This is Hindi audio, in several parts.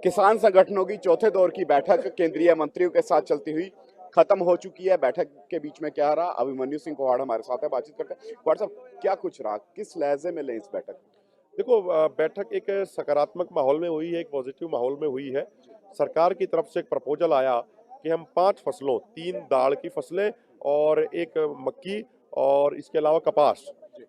किसान संगठनों की चौथे दौर की बैठक केंद्रीय मंत्रियों के साथ चलती हुई खत्म हो चुकी है। बैठक के बीच में क्या रहा, अभिमन्यु सिंह कुहाड़ हमारे साथ है, बातचीत करते हैं। कुहाड़ साहब, क्या कुछ रहा, किस लहजे में ले इस बैठक? देखो, बैठक एक सकारात्मक माहौल में हुई है, एक पॉजिटिव माहौल में हुई है। सरकार की तरफ से एक प्रपोजल आया कि हम 5 फसलों, 3 दाल की फसलें और एक मक्की और इसके अलावा कपास,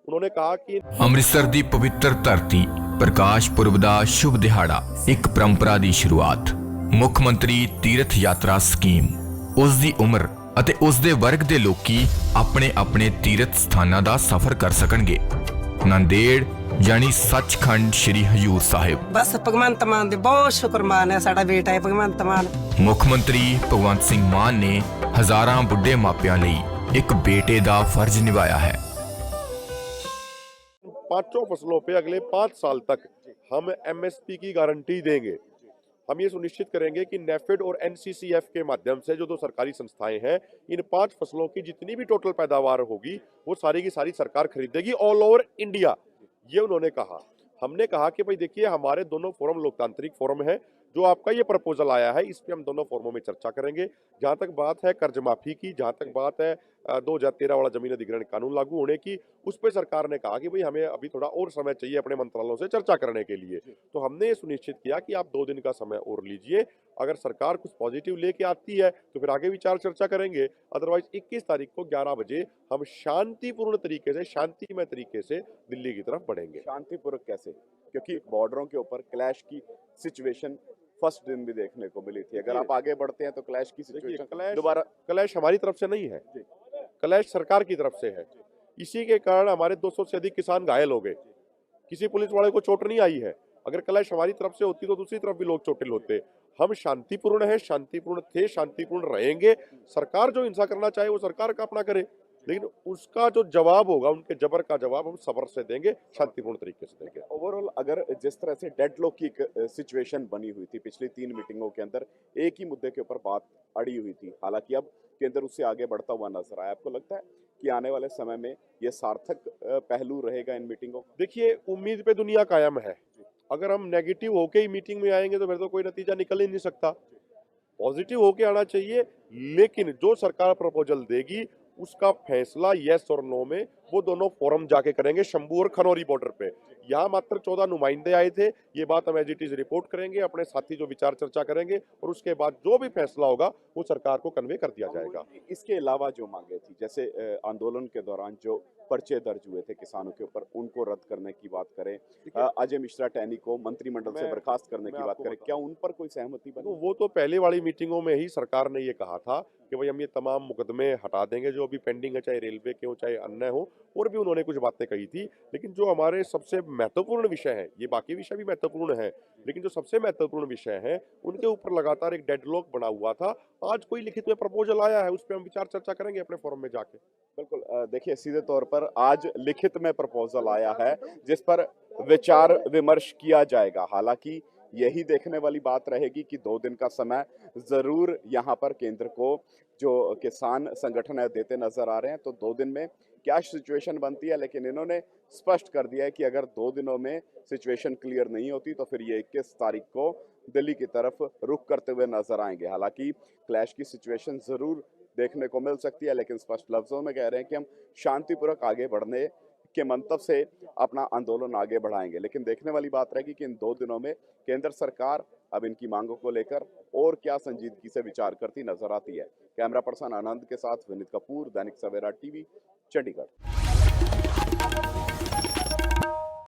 उन्होंने कहा कि ਅੰਮ੍ਰਿਤਸਰ ਦੀ ਪਵਿੱਤਰ ਧਰਤੀ ਪ੍ਰਕਾਸ਼ ਪੁਰਬ ਦਾ ਸ਼ੁਭ ਦਿਹਾੜਾ ਇੱਕ ਪਰੰਪਰਾ ਦੀ ਸ਼ੁਰੂਆਤ ਮੁੱਖ ਮੰਤਰੀ ਤੀਰਥ ਯਾਤਰਾ ਸਕੀਮ ਉਸ ਦੀ ਉਮਰ ਅਤੇ ਉਸ ਦੇ ਵਰਗ ਦੇ ਲੋਕੀ ਆਪਣੇ ਆਪਣੇ ਤੀਰਥ ਸਥਾਨਾਂ ਦਾ ਸਫ਼ਰ ਕਰ ਸਕਣਗੇ। ਨੰਦੇੜ यानी सचखंड श्री हजूर साहिब। बस भगवंत मान दे बहुत शुक्रमान है, साडा बेटा है भगवंत मान। मुख मंत्री भगवंत सिंह मान ने हजारां बुढ़े मापियां लई एक बेटे दा फर्ज निभाया है। 5 फसलों पे अगले 5 साल तक हम एमएसपी की गारंटी देंगे। हम ये सुनिश्चित करेंगे कि नेफेड और एनसीसीएफ के माध्यम से जो दो सरकारी संस्थाएं हैं, इन 5 फसलों की जितनी भी टोटल पैदावार होगी वो सारी की सारी सरकार खरीदेगी ऑल ओवर इंडिया, ये उन्होंने कहा। हमने कहा कि भाई देखिए, हमारे दोनों फोरम लोकतांत्रिक फोरम है, जो आपका ये प्रपोजल आया है इस पे हम दोनों फोरमों में चर्चा करेंगे। जहां तक बात है कर्ज माफी की, जहां तक बात है 2013 वाला जमीन अधिग्रहण कानून लागू होने की, उस पर सरकार ने कहा कि भाई हमें अभी थोड़ा और समय चाहिए अपने मंत्रालयों से चर्चा करने के लिए। तो हमने ये सुनिश्चित किया कि आप 2 दिन का समय और लीजिए। अगर सरकार कुछ पॉजिटिव लेके आती है तो फिर आगे विचार चर्चा करेंगे, अदरवाइज 21 तारीख को 11 बजे हम शांतिपूर्ण तरीके से, शांतिमय तरीके से दिल्ली की तरफ बढ़ेंगे। शांतिपूर्वक कैसे? क्योंकि बॉर्डरों के ऊपर क्लैश की सिचुएशन फर्स्ट दिन भी देखने को मिली थी। अगर आप आगे बढ़ते हैं तो क्लैश की सिचुएशन दोबारा। क्लैश हमारी तरफ से नहीं है, क्लैश सरकार की तरफ से है। इसी के कारण हमारे 200 से अधिक किसान घायल हो गए, किसी पुलिस वाले को चोट नहीं आई है। अगर क्लैश हमारी तरफ से होती तो दूसरी तरफ भी लोग चोटिल होते। हम शांतिपूर्ण है, शांतिपूर्ण थे, शांतिपूर्ण रहेंगे। सरकार जो हिंसा करना चाहे वो सरकार का अपना करे, लेकिन उसका जो जवाब होगा, उनके जबर का जवाब हम सब्र से देंगे, शांतिपूर्ण तरीके से देंगे। ओवरऑल अगर जिस तरह से डेडलॉक की एक सिचुएशन बनी हुई थी पिछली 3 मीटिंगों के अंदर, एक ही मुद्दे के ऊपर बात अड़ी हुई थी, हालांकि अब केंद्र उससे आगे बढ़ता हुआ नजर आया। आपको लगता है कि आने वाले समय में ये सार्थक पहलू रहेगा इन मीटिंगों? देखिए, उम्मीद पे दुनिया कायम है। अगर हम नेगेटिव होके ही मीटिंग में आएंगे तो फिर तो कोई नतीजा निकल ही नहीं सकता। पॉजिटिव होके आना चाहिए, लेकिन जो सरकार प्रपोजल देगी उसका फैसला यस और नो में वो दोनों फोरम जाके करेंगे, शंभू और खनौरी बॉर्डर पे। यहाँ मात्र 14 नुमाइंदे आए थे। ये बात हम एज इट इज रिपोर्ट करेंगे, अपने साथी जो विचार चर्चा करेंगे, और उसके बाद जो भी फैसला होगा वो सरकार को कन्वे कर दिया जाएगा। इसके अलावा जो मांगे थी, जैसे आंदोलन के दौरान जो पर्चे दर्ज हुए थे किसानों के ऊपर, उनको रद्द करने की बात करें, अजय मिश्रा टैनी को मंत्रिमंडल से बर्खास्त करने की बात करें, क्या उन पर कोई सहमति बनी? तो वो तो पहले वाली मीटिंगों में ही सरकार ने ये कहा था कि भाई हम ये तमाम मुकदमे हटा देंगे जो अभी पेंडिंग है, चाहे रेलवे के हो चाहे अन्य हो। और भी उन्होंने कुछ बातें कही थी, लेकिन जो हमारे सबसे महत्वपूर्ण विषय है, ये बाकी विषय भी महत्वपूर्ण है, लेकिन जो सबसे महत्वपूर्ण विषय है उनके ऊपर लगातार एक डेडलॉक बना हुआ था। आज कोई लिखित में प्रपोजल आया है, उस पर हम विचार चर्चा करेंगे अपने फोरम में जाके। बिल्कुल, देखिए सीधे तौर पर आज लिखित में प्रपोजल आया है जिस पर विचार विमर्श किया जाएगा। हालांकि यही देखने वाली बात रहेगी कि 2 दिन का समय जरूर यहाँ पर केंद्र को जो किसान संगठन है देते नजर आ रहे हैं, तो 2 दिन में क्या सिचुएशन बनती है। लेकिन इन्होंने स्पष्ट कर दिया है कि अगर 2 दिनों में सिचुएशन क्लियर नहीं होती तो फिर ये 21 तारीख को दिल्ली की तरफ रुख करते हुए नजर आएंगे। हालांकि क्लैश की सिचुएशन जरूर देखने को मिल सकती है, लेकिन स्पष्ट लफ्जों में कह रहे हैं कि हम शांतिपूर्वक आगे बढ़ने के मंतव्य से अपना आंदोलन आगे बढ़ाएंगे। लेकिन देखने वाली बात रहेगी कि इन 2 दिनों में केंद्र सरकार अब इनकी मांगों को लेकर और क्या संजीदगी से विचार करती नजर आती है। कैमरा पर्सन आनंद के साथ विनीत कपूर, दैनिक सवेरा टीवी, चंडीगढ़।